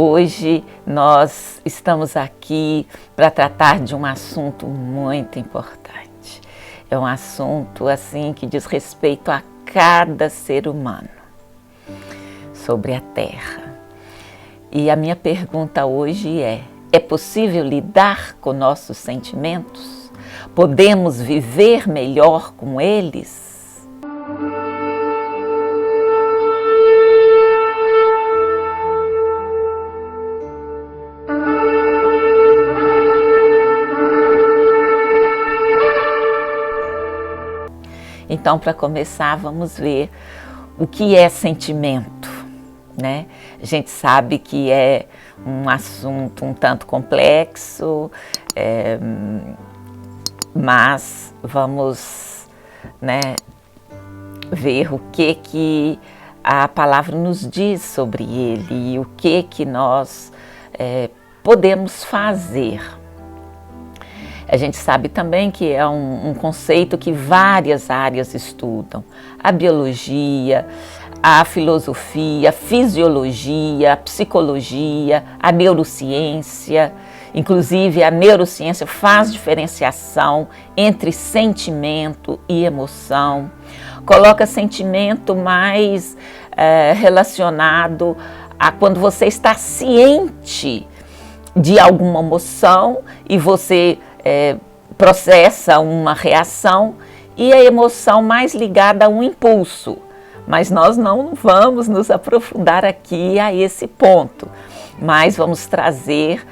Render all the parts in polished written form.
Hoje nós estamos aqui para tratar de um assunto muito importante. É um assunto assim que diz respeito a cada ser humano sobre a Terra. E a minha pergunta hoje é possível lidar com nossos sentimentos? Podemos viver melhor com eles? Então, para começar, vamos ver o que é sentimento, né? A gente sabe que é um assunto um tanto complexo, mas vamos, né, ver o que a palavra nos diz sobre ele e o que nós podemos fazer. A gente sabe também que é um conceito que várias áreas estudam. A biologia, a filosofia, a fisiologia, a psicologia, a neurociência. Inclusive, a neurociência faz diferenciação entre sentimento e emoção. Coloca sentimento mais relacionado a quando você está ciente de alguma emoção e você processa uma reação, e a emoção mais ligada a um impulso. Mas nós não vamos nos aprofundar aqui a esse ponto, mas vamos trazer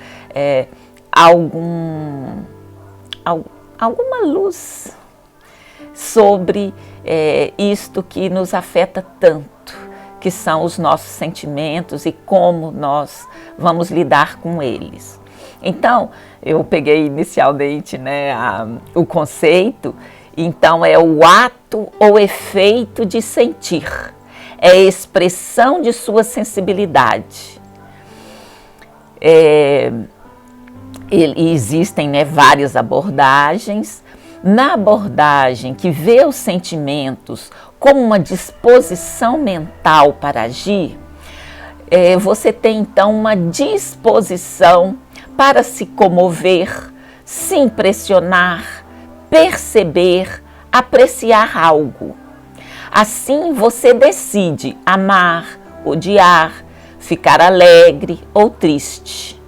alguma luz sobre isto que nos afeta tanto, que são os nossos sentimentos e como nós vamos lidar com eles. Então, eu peguei inicialmente, né, o conceito. Então, é o ato ou efeito de sentir, é a expressão de sua sensibilidade. Existem, né, várias abordagens. Na abordagem que vê os sentimentos como uma disposição mental para agir, você tem então uma disposição para se comover, se impressionar, perceber, apreciar algo. Assim você decide amar, odiar, ficar alegre ou triste.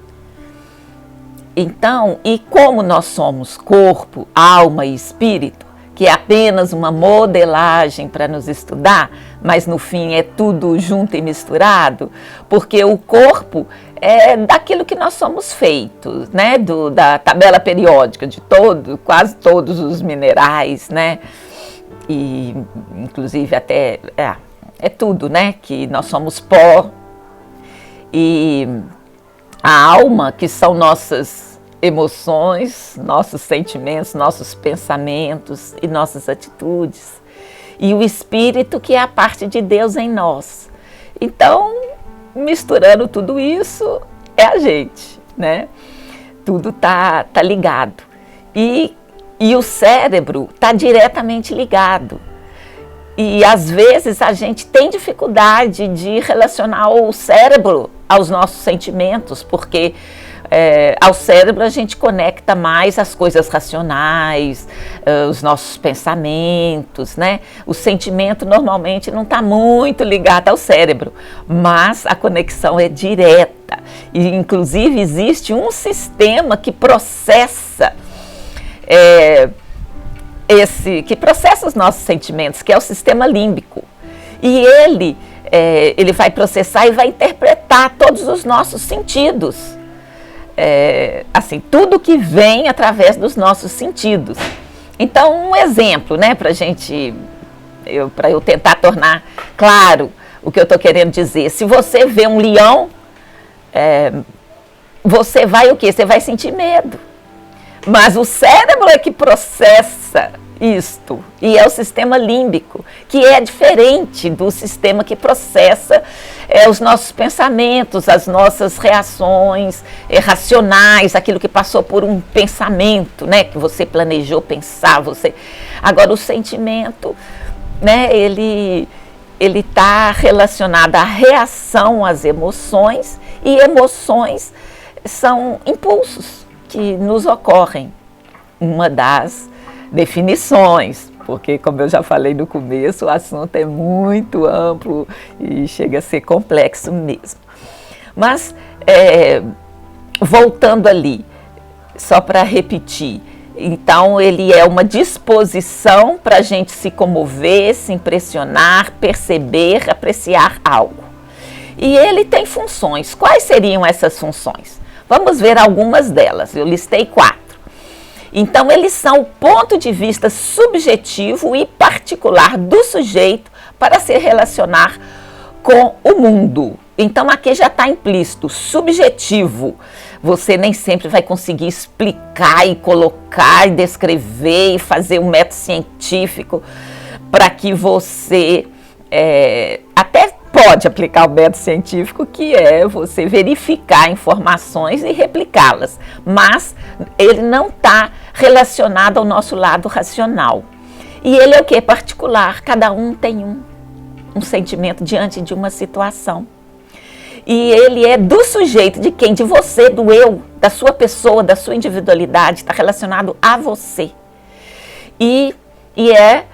Então, e como nós somos corpo, alma e espírito, que é apenas uma modelagem para nos estudar, mas no fim é tudo junto e misturado, porque o corpo é daquilo que nós somos feitos, né? Da tabela periódica de quase todos os minerais, né? E inclusive até é tudo, né? Que nós somos pó. E a alma, que são nossas emoções, nossos sentimentos, nossos pensamentos e nossas atitudes. E o espírito, que é a parte de Deus em nós. Então, misturando tudo isso, é a gente, né? Tudo tá ligado. E o cérebro está diretamente ligado. E às vezes a gente tem dificuldade de relacionar o cérebro aos nossos sentimentos, porque ao cérebro a gente conecta mais as coisas racionais, os nossos pensamentos, né? O sentimento normalmente não está muito ligado ao cérebro, mas a conexão é direta. E inclusive existe um sistema que processa os nossos sentimentos, que é o sistema límbico. E ele vai processar e vai interpretar todos os nossos sentidos. Assim, tudo que vem através dos nossos sentidos. Então, um exemplo, né, para eu tentar tornar claro o que eu estou querendo dizer. Se você vê um leão, você vai o quê? Você vai sentir medo. Mas o cérebro é que processa isto, e é o sistema límbico, que é diferente do sistema que processa os nossos pensamentos, as nossas reações racionais, aquilo que passou por um pensamento, né, que você planejou pensar. Agora, o sentimento, né, ele está relacionado à reação às emoções E emoções são impulsos que nos ocorrem. Uma das definições, porque, como eu já falei no começo, o assunto é muito amplo e chega a ser complexo mesmo. Mas, voltando ali, só para repetir, então ele é uma disposição para a gente se comover, se impressionar, perceber, apreciar algo. E ele tem funções. Quais seriam essas funções? Vamos ver algumas delas, eu listei 4. Então, eles são o ponto de vista subjetivo e particular do sujeito para se relacionar com o mundo. Então, aqui já está implícito, subjetivo. Você nem sempre vai conseguir explicar e colocar e descrever e fazer um método científico para que você até pode aplicar o método científico, que é você verificar informações e replicá-las, mas ele não está relacionado ao nosso lado racional. E ele é o que? Particular, cada um tem um sentimento diante de uma situação. E ele é do sujeito, de quem? De você, do eu, da sua pessoa, da sua individualidade, está relacionado a você. E é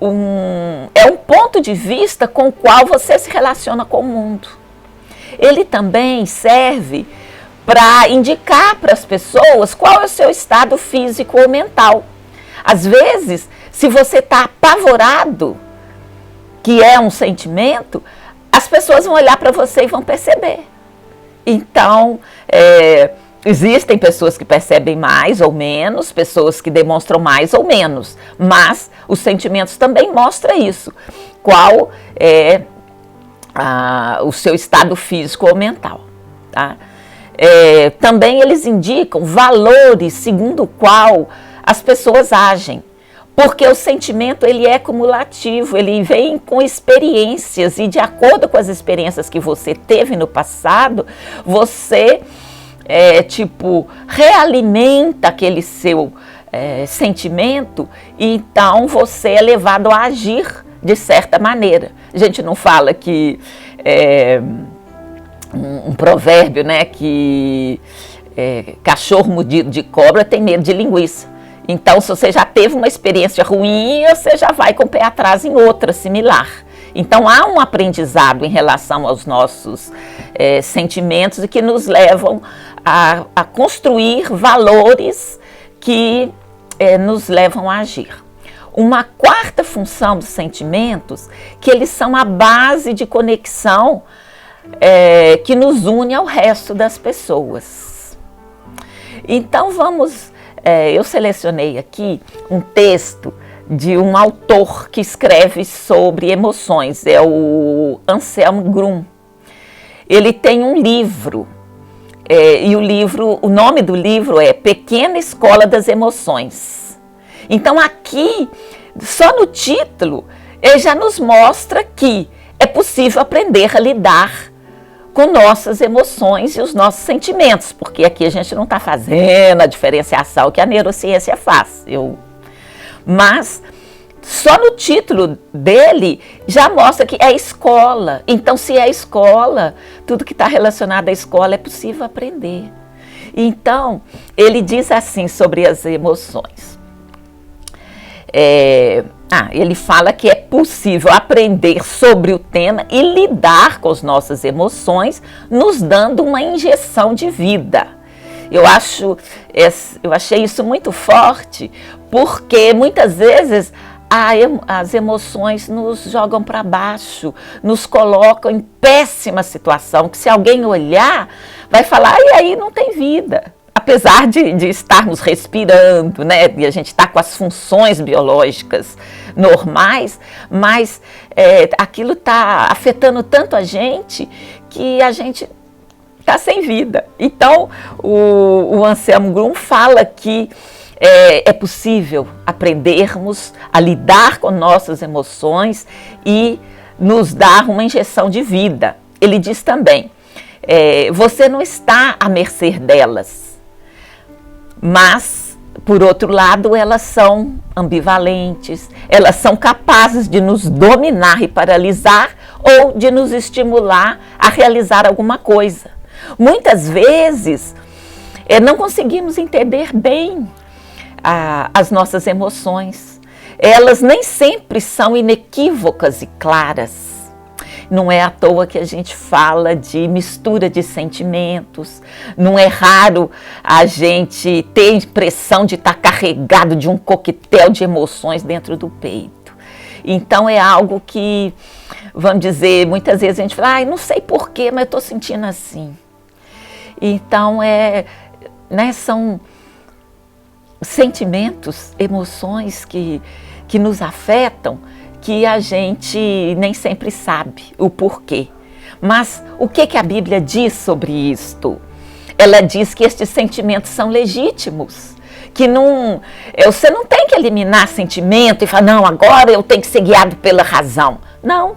um ponto de vista com o qual você se relaciona com o mundo. Ele também serve para indicar para as pessoas qual é o seu estado físico ou mental. Às vezes, se você está apavorado, que é um sentimento, as pessoas vão olhar para você e vão perceber. Então, existem pessoas que percebem mais ou menos, pessoas que demonstram mais ou menos, mas os sentimentos também mostram isso. Qual é o seu estado físico ou mental, tá? Também eles indicam valores segundo o qual as pessoas agem, porque o sentimento ele é cumulativo, ele vem com experiências e de acordo com as experiências que você teve no passado, você realimenta aquele seu sentimento e então você é levado a agir de certa maneira. A gente não fala que um provérbio, né, que cachorro mordido de cobra tem medo de linguiça. Então, se você já teve uma experiência ruim, você já vai com o pé atrás em outra similar. Então, há um aprendizado em relação aos nossos sentimentos e que nos levam a construir valores que nos levam a agir. Uma quarta função dos sentimentos, que eles são a base de conexão que nos une ao resto das pessoas. Então, eu selecionei aqui um texto de um autor que escreve sobre emoções, é o Anselm Grün. Ele tem um livro, e o nome do livro é Pequena Escola das Emoções. Então aqui, só no título, ele já nos mostra que é possível aprender a lidar com nossas emoções e os nossos sentimentos, porque aqui a gente não está fazendo a diferenciação que a neurociência faz. Mas só no título dele já mostra que é escola. Então, se é escola, tudo que está relacionado à escola é possível aprender. Então, ele diz assim sobre as emoções. Ele fala que é possível aprender sobre o tema e lidar com as nossas emoções, nos dando uma injeção de vida. Eu achei isso muito forte, porque muitas vezes as emoções nos jogam para baixo, nos colocam em péssima situação, que se alguém olhar, vai falar, e aí não tem vida. Apesar de estarmos respirando, né, e a gente está com as funções biológicas normais, mas aquilo está afetando tanto a gente que a gente está sem vida. Então, o Anselm Grün fala que é possível aprendermos a lidar com nossas emoções e nos dar uma injeção de vida. Ele diz também, você não está à mercê delas, mas, por outro lado, elas são ambivalentes, elas são capazes de nos dominar e paralisar ou de nos estimular a realizar alguma coisa. Muitas vezes não conseguimos entender bem as nossas emoções. Elas nem sempre são inequívocas e claras. Não é à toa que a gente fala de mistura de sentimentos. Não é raro a gente ter a impressão de estar carregado de um coquetel de emoções dentro do peito. Então é algo que, vamos dizer, muitas vezes a gente fala, não sei porquê, mas eu estou sentindo assim. Então são sentimentos, emoções que nos afetam, que a gente nem sempre sabe o porquê. Mas o que a Bíblia diz sobre isto? Ela diz que estes sentimentos são legítimos, que você não tem que eliminar sentimento e falar, não, agora eu tenho que ser guiado pela razão. Não.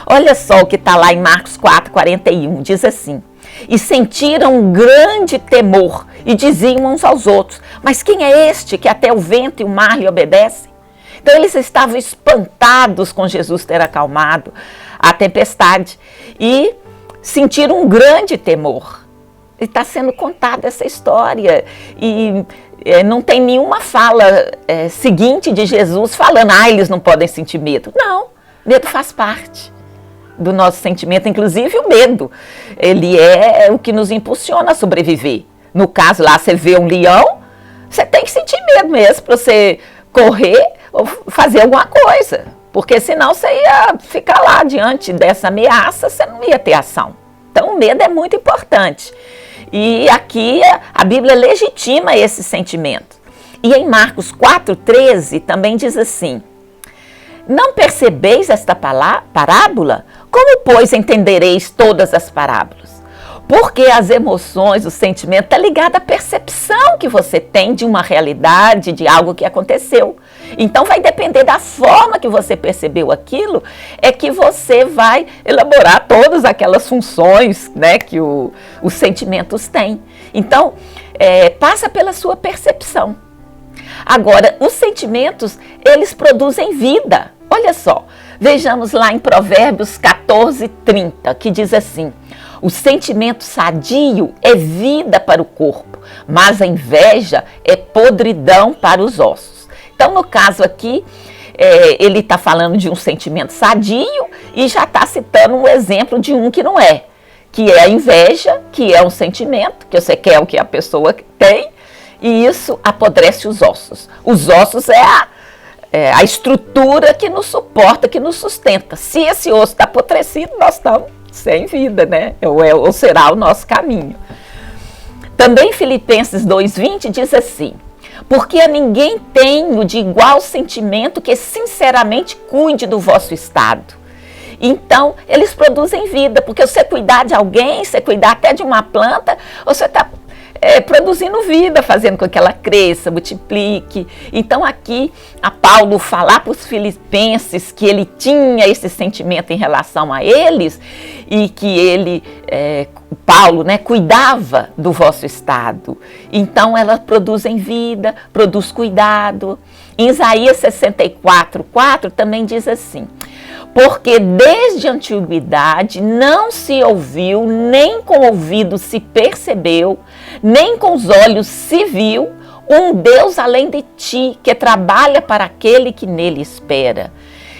Olha só o que está lá em Marcos 4:41, diz assim: e sentiram um grande temor e diziam uns aos outros, mas quem é este que até o vento e o mar lhe obedecem? Então eles estavam espantados com Jesus ter acalmado a tempestade e sentiram um grande temor. E está sendo contada essa história e não tem nenhuma fala seguinte de Jesus falando, eles não podem sentir medo. Não, medo faz parte do nosso sentimento, inclusive o medo. Ele é o que nos impulsiona a sobreviver. No caso lá, você vê um leão, você tem que sentir medo mesmo para você correr ou fazer alguma coisa, porque senão você ia ficar lá diante dessa ameaça, você não ia ter ação. Então o medo é muito importante. E aqui a Bíblia legitima esse sentimento. E em Marcos 4:13 também diz assim: não percebeis esta parábola? Como, pois, entendereis todas as parábolas? Porque as emoções, o sentimento, está ligado à percepção que você tem de uma realidade, de algo que aconteceu. Então vai depender da forma que você percebeu aquilo, é que você vai elaborar todas aquelas funções, né, que os sentimentos têm. Então, passa pela sua percepção. Agora, os sentimentos, eles produzem vida. Olha só, vejamos lá em Provérbios 14:30, que diz assim: o sentimento sadio é vida para o corpo, mas a inveja é podridão para os ossos. Então, no caso aqui, ele está falando de um sentimento sadio e já está citando um exemplo de um que não é, que é a inveja, que é um sentimento, que você quer o que a pessoa tem, e isso apodrece os ossos. Os ossos é a estrutura que nos suporta, que nos sustenta. Se esse osso está apodrecido, nós estamos sem vida, né? Ou será o nosso caminho. Também Filipenses 2:20 diz assim: porque a ninguém tenho de igual sentimento que sinceramente cuide do vosso estado. Então, eles produzem vida, porque você cuidar de alguém, você cuidar até de uma planta, você está produzindo vida, fazendo com que ela cresça, multiplique. Então aqui, a Paulo falar para os filipenses que ele tinha esse sentimento em relação a eles e que ele, Paulo, né, cuidava do vosso estado. Então elas produzem vida, produz cuidado. Em Isaías 64:4 também diz assim: porque desde a antiguidade não se ouviu, nem com o ouvido se percebeu, nem com os olhos se viu, um Deus além de ti, que trabalha para aquele que nele espera.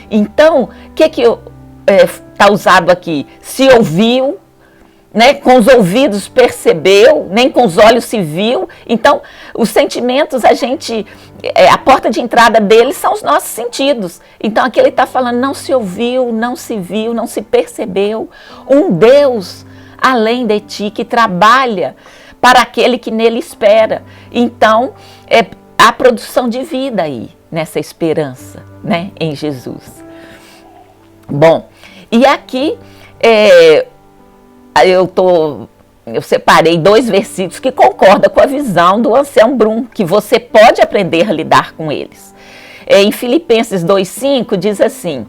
Então, o que está usado aqui? Se ouviu, né, com os ouvidos percebeu, nem com os olhos se viu. Então, os sentimentos, a porta de entrada deles são os nossos sentidos. Então, aqui ele está falando, não se ouviu, não se viu, não se percebeu. Um Deus além de ti, que trabalha para aquele que nele espera. Então, a produção de vida aí, nessa esperança, né, em Jesus. Bom, e aqui eu separei 2 versículos que concordam com a visão do Anselmo Brum, que você pode aprender a lidar com eles. Em Filipenses 2:5 diz assim: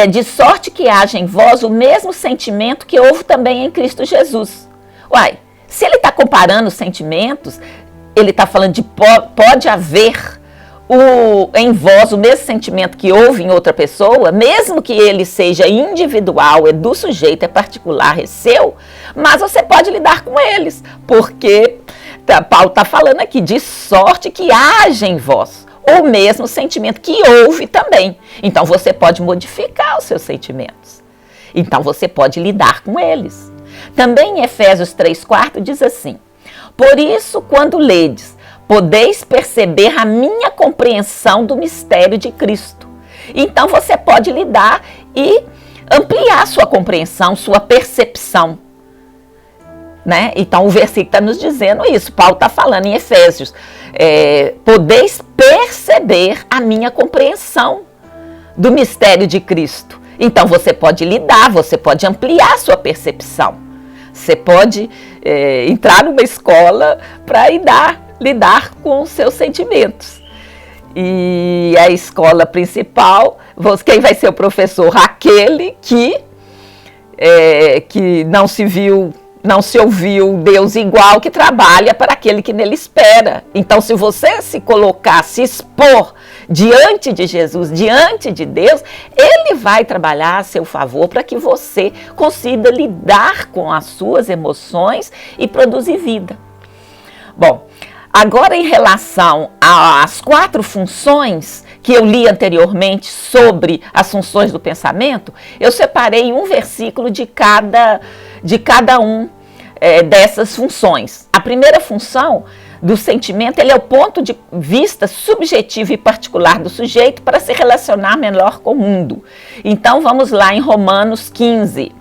de sorte que haja em vós o mesmo sentimento que houve também em Cristo Jesus. Uai, se ele está comparando os sentimentos, ele está falando de pode haver em vós o mesmo sentimento que houve em outra pessoa, mesmo que ele seja individual, é do sujeito, é particular, é seu, mas você pode lidar com eles, porque Paulo está falando aqui, de sorte que haja em vós o mesmo sentimento que houve também. Então você pode modificar os seus sentimentos. Então você pode lidar com eles. Também em Efésios 3,4 diz assim: por isso, quando ledes, podeis perceber a minha compreensão do mistério de Cristo. Então você pode lidar e ampliar sua compreensão, sua percepção. Né? Então o versículo está nos dizendo isso. Paulo está falando em Efésios. Podeis perceber a minha compreensão do mistério de Cristo. Então você pode lidar, você pode ampliar sua percepção. Você pode entrar numa escola para lidar com os seus sentimentos. E a escola principal, quem vai ser o professor? Aquele que não se ouviu Deus igual, que trabalha para aquele que nele espera. Então, se você se colocar, se expor diante de Jesus, diante de Deus, Ele vai trabalhar a seu favor para que você consiga lidar com as suas emoções e produzir vida. Bom, agora em relação às 4 funções que eu li anteriormente sobre as funções do pensamento, eu separei um versículo de cada um dessas funções. A primeira função do sentimento, ele é o ponto de vista subjetivo e particular do sujeito para se relacionar melhor com o mundo. Então vamos lá em Romanos 15,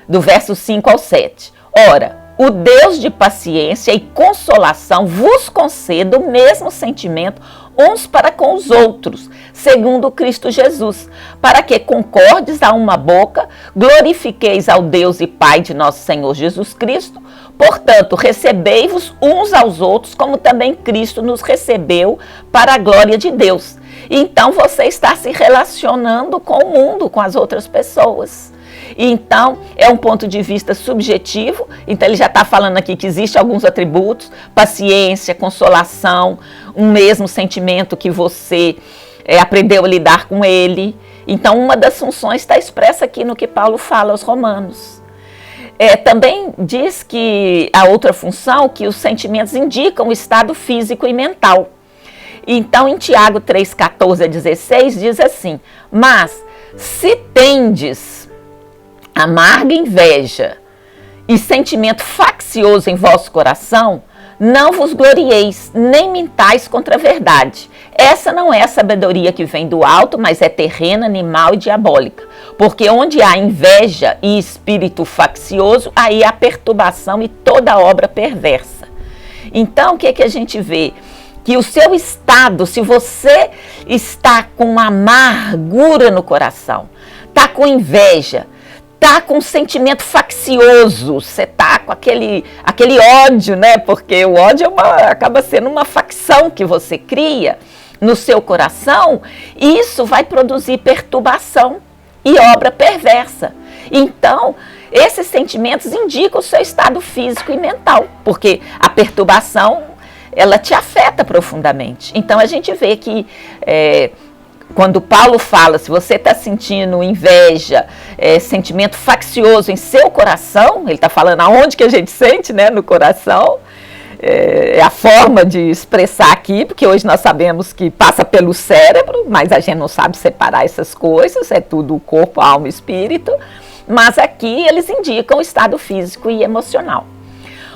do verso 5 ao 7. Ora, o Deus de paciência e consolação vos conceda o mesmo sentimento uns para com os outros, segundo Cristo Jesus, para que concordes a uma boca, glorifiqueis ao Deus e Pai de nosso Senhor Jesus Cristo. Portanto, recebei-vos uns aos outros, como também Cristo nos recebeu para a glória de Deus. Então você está se relacionando com o mundo, com as outras pessoas. Então, é um ponto de vista subjetivo. Então, ele já está falando aqui que existem alguns atributos: paciência, consolação, um mesmo sentimento que você aprendeu a lidar com ele. Então, uma das funções está expressa aqui no que Paulo fala aos Romanos. Também diz que a outra função, que os sentimentos indicam o estado físico e mental. Então, em Tiago 3, 14 a 16, diz assim: mas se tendes amarga inveja e sentimento faccioso em vosso coração, não vos glorieis, nem mintais contra a verdade. Essa não é a sabedoria que vem do alto, mas é terrena, animal e diabólica. Porque onde há inveja e espírito faccioso, aí há perturbação e toda obra perversa. Então, o que a gente vê? Que o seu estado, se você está com amargura no coração, está com inveja, está com um sentimento faccioso, você está com aquele ódio, né? Porque o ódio acaba sendo uma facção que você cria no seu coração, e isso vai produzir perturbação e obra perversa. Então, esses sentimentos indicam o seu estado físico e mental, porque a perturbação, ela te afeta profundamente. Então, a gente vê que quando Paulo fala, se você está sentindo inveja, sentimento faccioso em seu coração, ele está falando aonde que a gente sente, né? No coração. É a forma de expressar aqui, porque hoje nós sabemos que passa pelo cérebro, mas a gente não sabe separar essas coisas, é tudo corpo, alma e espírito. Mas aqui eles indicam o estado físico e emocional.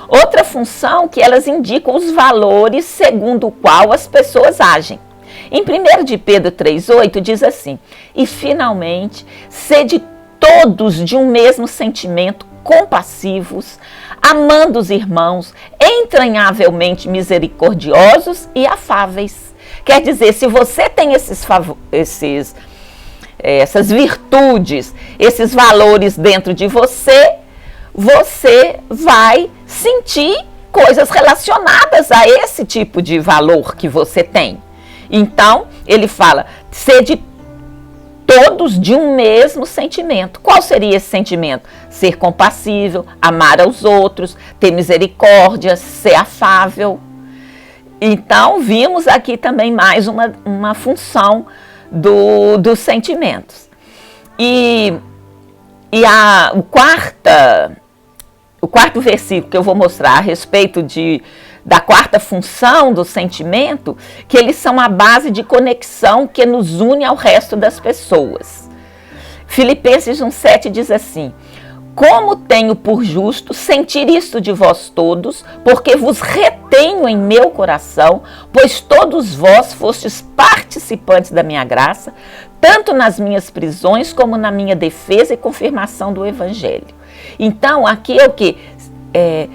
Outra função que elas indicam os valores segundo o qual as pessoas agem. Em 1 de Pedro 3,8 diz assim: e finalmente, sede todos de um mesmo sentimento, compassivos, amando os irmãos, entranhavelmente misericordiosos e afáveis. Quer dizer, se você tem essas virtudes, esses valores dentro de você, você vai sentir coisas relacionadas a esse tipo de valor que você tem. Então, ele fala, sede todos de um mesmo sentimento. Qual seria esse sentimento? Ser compassível, amar aos outros, ter misericórdia, ser afável. Então, vimos aqui também mais uma função dos sentimentos. O quarto versículo que eu vou mostrar a respeito da quarta função do sentimento, que eles são a base de conexão que nos une ao resto das pessoas. Filipenses 1,7 diz assim: como tenho por justo sentir isto de vós todos, porque vos retenho em meu coração, pois todos vós fostes participantes da minha graça, tanto nas minhas prisões como na minha defesa e confirmação do Evangelho. Então, aqui é o que?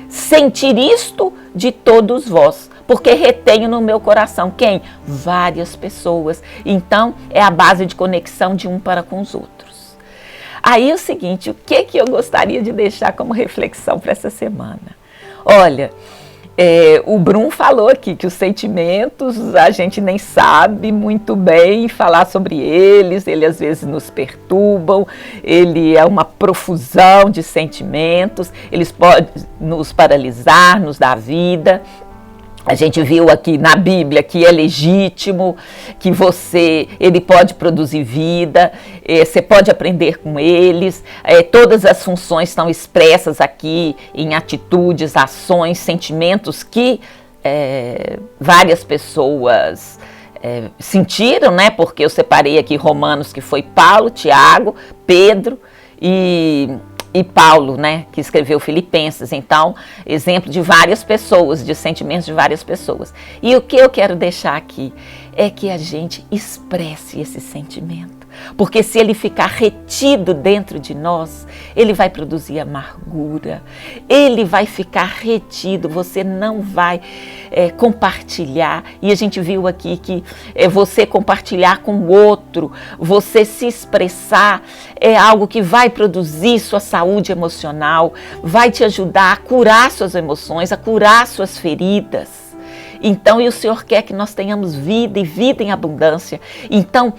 Sentir isto de todos vós, porque retenho no meu coração. Quem? Várias pessoas. Então, é a base de conexão de um para com os outros. Aí é o seguinte, o que eu gostaria de deixar como reflexão para essa semana? Olha, o Brum falou aqui que os sentimentos a gente nem sabe muito bem falar sobre eles às vezes nos perturbam, ele é uma profusão de sentimentos, eles podem nos paralisar, nos dar vida. A gente viu aqui na Bíblia que é legítimo, que ele pode produzir vida, você pode aprender com eles, todas as funções estão expressas aqui em atitudes, ações, sentimentos que várias pessoas sentiram, né? Porque eu separei aqui Romanos, que foi Paulo, Tiago, Pedro e Paulo, né, que escreveu Filipenses. Então, exemplo de várias pessoas, de sentimentos de várias pessoas. E o que eu quero deixar aqui é que a gente expresse esse sentimento. Porque se ele ficar retido dentro de nós, ele vai produzir amargura, ele vai ficar retido, você não vai compartilhar. E a gente viu aqui que você compartilhar com o outro, você se expressar, é algo que vai produzir sua saúde emocional, vai te ajudar a curar suas emoções, a curar suas feridas. Então, e o Senhor quer que nós tenhamos vida e vida em abundância. Então,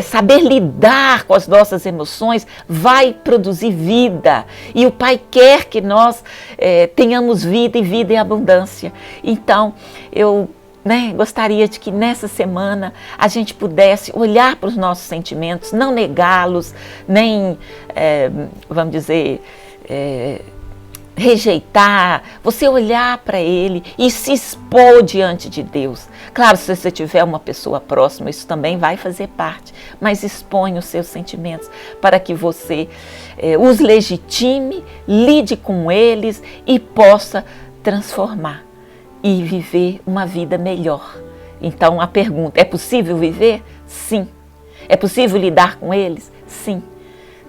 saber lidar com as nossas emoções vai produzir vida. E o Pai quer que nós tenhamos vida e vida em abundância. Então, eu gostaria de que nessa semana a gente pudesse olhar para os nossos sentimentos, não negá-los, nem, vamos dizer, rejeitar, você olhar para ele e se expor diante de Deus. Claro, se você tiver uma pessoa próxima, isso também vai fazer parte, mas exponha os seus sentimentos para que você os legitime, lide com eles e possa transformar e viver uma vida melhor. Então a pergunta, é possível viver? Sim. É possível lidar com eles? Sim.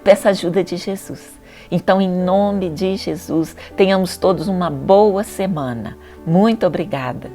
Peça a ajuda de Jesus. Então, em nome de Jesus, tenhamos todos uma boa semana. Muito obrigada.